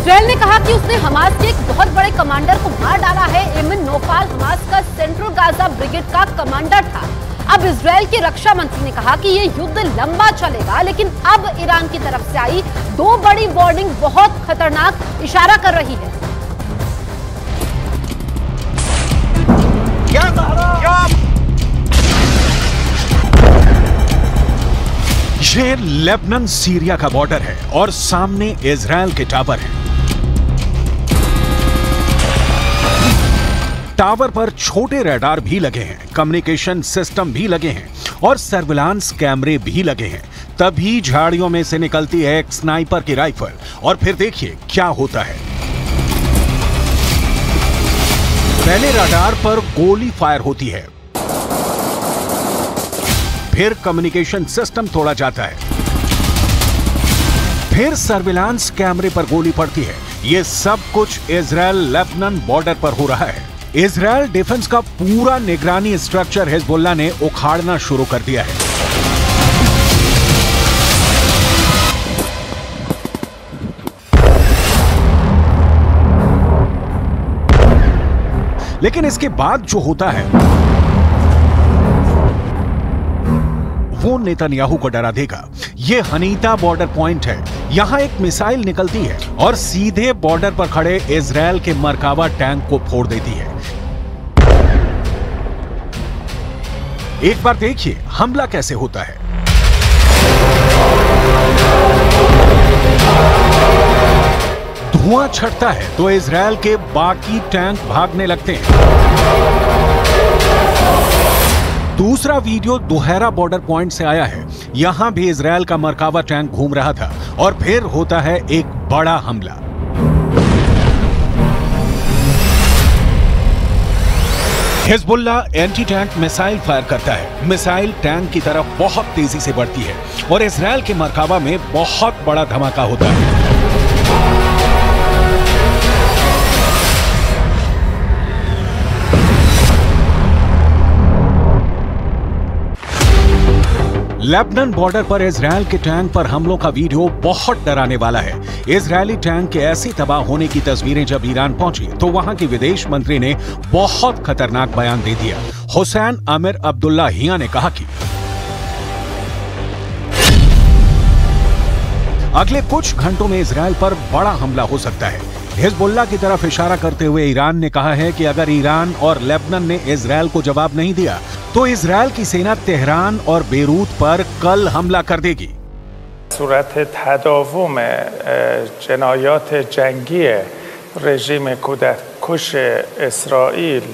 Israel ने कहा कि उसने हमास के एक बहुत बड़े कमांडर को मार डाला है। एमन नौफाल हमास का सेंट्रल गाजा ब्रिगेड का कमांडर था। अब इजराइल के रक्षा मंत्री ने कहा कि ये युद्ध लंबा चलेगा, लेकिन अब ईरान की तरफ से आई 2 बड़ी वार्निंग बहुत खतरनाक इशारा कर रही है। ये लेबनान सीरिया का बॉर्डर है और सामने इजराइल के टावर हैं। टावर पर छोटे रडार भी लगे हैं, कम्युनिकेशन सिस्टम भी लगे हैं और सर्विलांस कैमरे भी लगे हैं। तभी झाड़ियों में से निकलती है एक स्नाइपर की राइफल और फिर देखिए क्या होता है। पहले रडार पर गोली फायर होती है, फिर कम्युनिकेशन सिस्टम तोड़ा जाता है, फिर सर्विलांस कैमरे पर गोली पड़ती है। यह सब कुछ इजराइल लेबनान बॉर्डर पर हो रहा है। इजराइल डिफेंस का पूरा निगरानी स्ट्रक्चर हिजबुल्लाह ने उखाड़ना शुरू कर दिया है। लेकिन इसके बाद जो होता है वो नेतन्याहू को डरा देगा। यह हनीता बॉर्डर पॉइंट है। यहां एक मिसाइल निकलती है और सीधे बॉर्डर पर खड़े इजराइल के मरकावा टैंक को फोड़ देती है। एक बार देखिए हमला कैसे होता है। धुआं छटता है तो इजराइल के बाकी टैंक भागने लगते हैं। दूसरा वीडियो दोहरा बॉर्डर पॉइंट से आया है। यहां भी इजराइल का मरकावा टैंक घूम रहा था और फिर होता है एक बड़ा हमला। Hezbollah anti tank missile fire करता है। मिसाइल टैंक की तरफ बहुत तेजी से बढ़ती है और इजराइल के मरकावा में बहुत बड़ा धमाका होता है। लेबनान बॉर्डर पर इजराइल के टैंक पर हमलों का वीडियो बहुत डराने वाला है। इजरायली टैंक के ऐसे तबाह होने की तस्वीरें जब ईरान पहुंची तो वहां के विदेश मंत्री ने बहुत खतरनाक बयान दे दिया। हुसैन आमिर अब्दुल्लाहियां ने कहा कि अगले कुछ घंटों में इजराइल पर बड़ा हमला हो सकता है। हिजबुल्लाह की तरफ इशारा करते हुए ईरान ने कहा है कि अगर ईरान और लेबनान ने इजराइल को जवाब नहीं दिया तो इजराइल की सेना तेहरान और बेरूत पर कल हमला कर देगी। सूरत तदावुम जनायात जंगी रजीम कुश इसराइल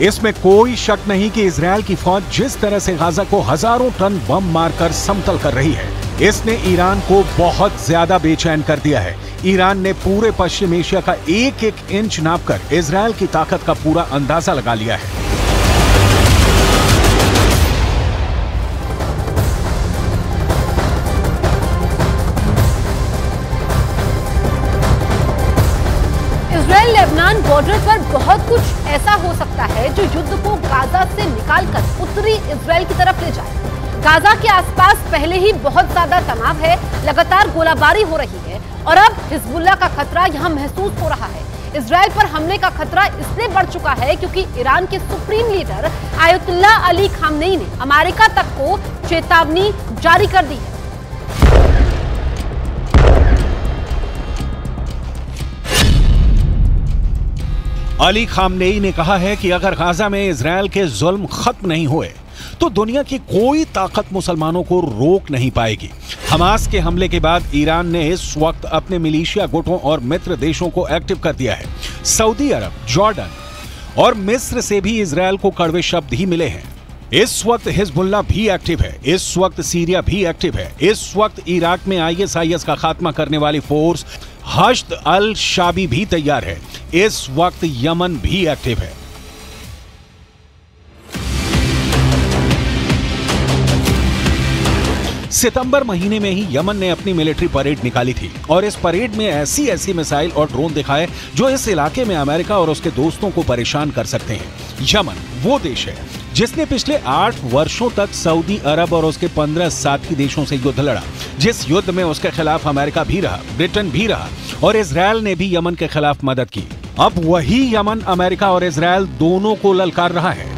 इसमें कोई शक नहीं कि इजराइल की फौज जिस तरह से गाजा को हजारों टन बम मारकर समतल कर रही है, इसने ईरान को बहुत ज्यादा बेचैन कर दिया है। ईरान ने पूरे पश्चिम एशिया का एक एक इंच नापकर इजराइल की ताकत का पूरा अंदाजा लगा लिया है। इजराइल लेबनान बॉर्डर पर बहुत कुछ ऐसा हो सकता है जो युद्ध को गाजा से निकालकर उत्तरी इजराइल की तरफ ले जाए। गाजा के आसपास पहले ही बहुत ज्यादा तनाव है, लगातार गोलाबारी हो रही है और अब हिजबुल्लाह का खतरा यहां महसूस हो रहा है। इजराइल पर हमले का खतरा इसलिए बढ़ चुका है क्योंकि ईरान के supreme leader Ayatollah Ali Khamenei ने अमेरिका तक को चेतावनी जारी कर दी है। अली खामनेई ने कहा है कि अगर गाजा में इजराइल के जुल्म खत्म नहीं हुए तो दुनिया की कोई ताकत मुसलमानों को रोक नहीं पाएगी। हमास के हमले के बाद ईरान ने इस वक्त अपने मिलिशिया गुटों और मित्र देशों को एक्टिव कर दिया है। सऊदी अरब, जॉर्डन और मिस्र से भी इजराइल को कड़वे शब्द ही मिले हैं। इस वक्त हिजबुल्लाह भी एक्टिव है, इस वक्त सीरिया भी एक्टिव है, इस वक्त इराक में ISIS का खात्मा करने वाली फोर्स हश्द अल शाबी भी तैयार है, इस वक्त यमन भी एक्टिव है। सितंबर महीने में ही यमन ने अपनी मिलिट्री परेड निकाली थी और इस परेड में ऐसी मिसाइल और ड्रोन दिखाए जो इस इलाके में अमेरिका और उसके दोस्तों को परेशान कर सकते हैं। यमन वो देश है जिसने पिछले 8 वर्षों तक सऊदी अरब और उसके 15 साथी देशों से युद्ध लड़ा, जिस युद्ध में उसके खिलाफ अमेरिका भी रहा, ब्रिटेन भी रहा और इजरायल ने भी यमन के खिलाफ मदद की। अब वही यमन अमेरिका और इजरायल दोनों को ललकार रहा है।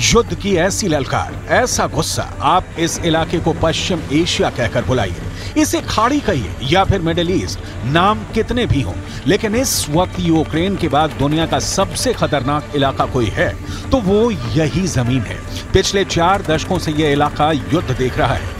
युद्ध की ऐसी ललकार, ऐसा गुस्सा, आप इस इलाके को पश्चिम एशिया कहकर बुलाइए, इसे खाड़ी कहिए या फिर मिडिल ईस्ट, नाम कितने भी हों, लेकिन इस वक्त यूक्रेन के बाद दुनिया का सबसे खतरनाक इलाका कोई है तो वो यही जमीन है। पिछले 4 दशकों से यह इलाका युद्ध देख रहा है।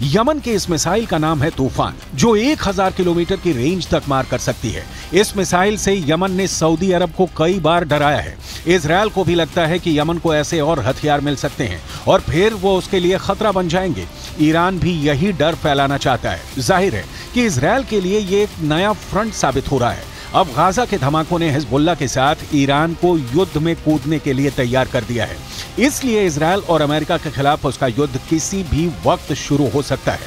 यमन के इस मिसाइल का नाम है तूफान, जो 1000 किलोमीटर की रेंज तक मार कर सकती है। इस मिसाइल से यमन ने सऊदी अरब को कई बार डराया है। इजरायल को भी लगता है कि यमन को ऐसे और हथियार मिल सकते हैं और फिर वो उसके लिए खतरा बन जाएंगे। ईरान भी यही डर फैलाना चाहता है। जाहिर है कि इजरायल के लिए ये एक नया फ्रंट साबित हो रहा है। अब गाजा के धमाकों ने हिजबुल्लाह के साथ ईरान को युद्ध में कूदने के लिए तैयार कर दिया है। इसलिए इजरायल और अमेरिका के खिलाफ उसका युद्ध किसी भी वक्त शुरू हो सकता है।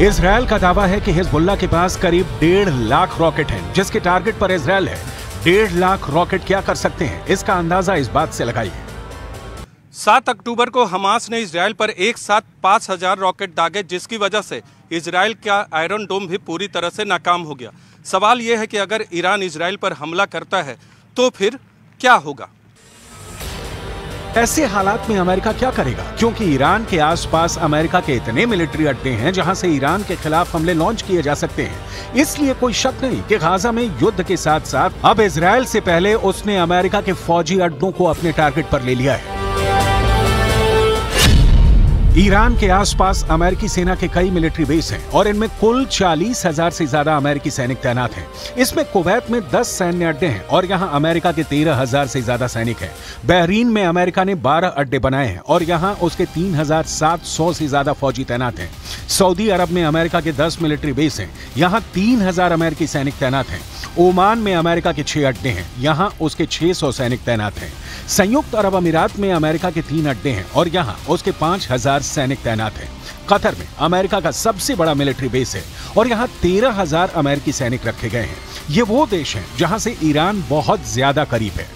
इजरायल का दावा है कि हिजबुल्लाह के पास करीब 1.5 लाख रॉकेट हैं, जिसके टारगेट पर इजरायल है। 1.5 लाख रॉकेट क्या कर सकते हैं, इसका अंदाजा इस बात से लगाइए। 7 अक्टूबर को हमास ने इजरायल पर एक साथ 5000 रॉकेट दागे, जिसकी वजह से इजरायल का आयरन डोम भी पूरी तरह से नाकाम हो गया। सवाल यह है कि अगर ईरान इजरायल पर हमला करता है तो फिर क्या होगा? ऐसे हालात में अमेरिका क्या करेगा, क्योंकि ईरान के आसपास अमेरिका के इतने मिलिट्री अड्डे हैं जहां से ईरान के खिलाफ हमले लॉन्च किए जा सकते हैं। इसलिए कोई शक नहीं कि गाजा में युद्ध के साथ साथ अब इजरायल से पहले उसने अमेरिका के फौजी अड्डों को अपने टारगेट पर ले लिया है। ईरान के आसपास अमेरिकी सेना के कई मिलिट्री बेस हैं और इनमें कुल 40,000 से ज्यादा अमेरिकी सैनिक तैनात हैं। इसमें कुवैत में 10 सैन्य अड्डे हैं और यहाँ अमेरिका के 13,000 से ज्यादा सैनिक हैं। बहरीन में अमेरिका ने 12 अड्डे बनाए हैं और यहाँ उसके 3,700 से ज्यादा फौजी तैनात हैं। सऊदी अरब में अमेरिका के 10 मिलिट्री बेस हैं, यहाँ 3,000 अमेरिकी सैनिक तैनात हैं। ओमान में अमेरिका के 6 अड्डे हैं, यहाँ उसके 600 सैनिक तैनात हैं। संयुक्त अरब अमीरात में अमेरिका के 3 अड्डे हैं और यहाँ उसके 5,000 सैनिक तैनात हैं। कतर में अमेरिका का सबसे बड़ा मिलिट्री बेस है और यहाँ 13,000 अमेरिकी सैनिक रखे गए हैं। ये वो देश हैं जहाँ से ईरान बहुत ज्यादा करीब है।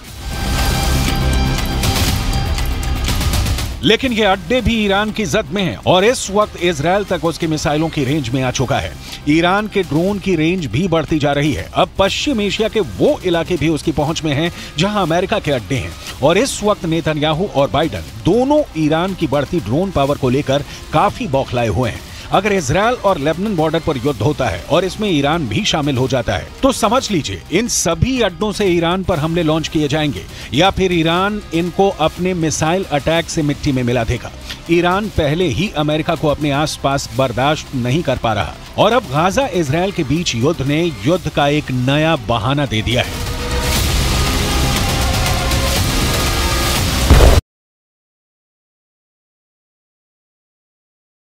लेकिन ये अड्डे भी ईरान की जद में हैं और इस वक्त इजरायल तक उसकी मिसाइलों की रेंज में आ चुका है। ईरान के ड्रोन की रेंज भी बढ़ती जा रही है। अब पश्चिम एशिया के वो इलाके भी उसकी पहुंच में हैं जहां अमेरिका के अड्डे हैं और इस वक्त नेतन्याहू और बाइडन दोनों ईरान की बढ़ती ड्रोन पावर को लेकर काफी बौखलाए हुए हैं। अगर इजरायल और लेबनान बॉर्डर पर युद्ध होता है और इसमें ईरान भी शामिल हो जाता है तो समझ लीजिए इन सभी अड्डों से ईरान पर हमले लॉन्च किए जाएंगे या फिर ईरान इनको अपने मिसाइल अटैक से मिट्टी में मिला देगा। ईरान पहले ही अमेरिका को अपने आसपास बर्दाश्त नहीं कर पा रहा और अब गाजा इजरायल के बीच युद्ध ने युद्ध का एक नया बहाना दे दिया है।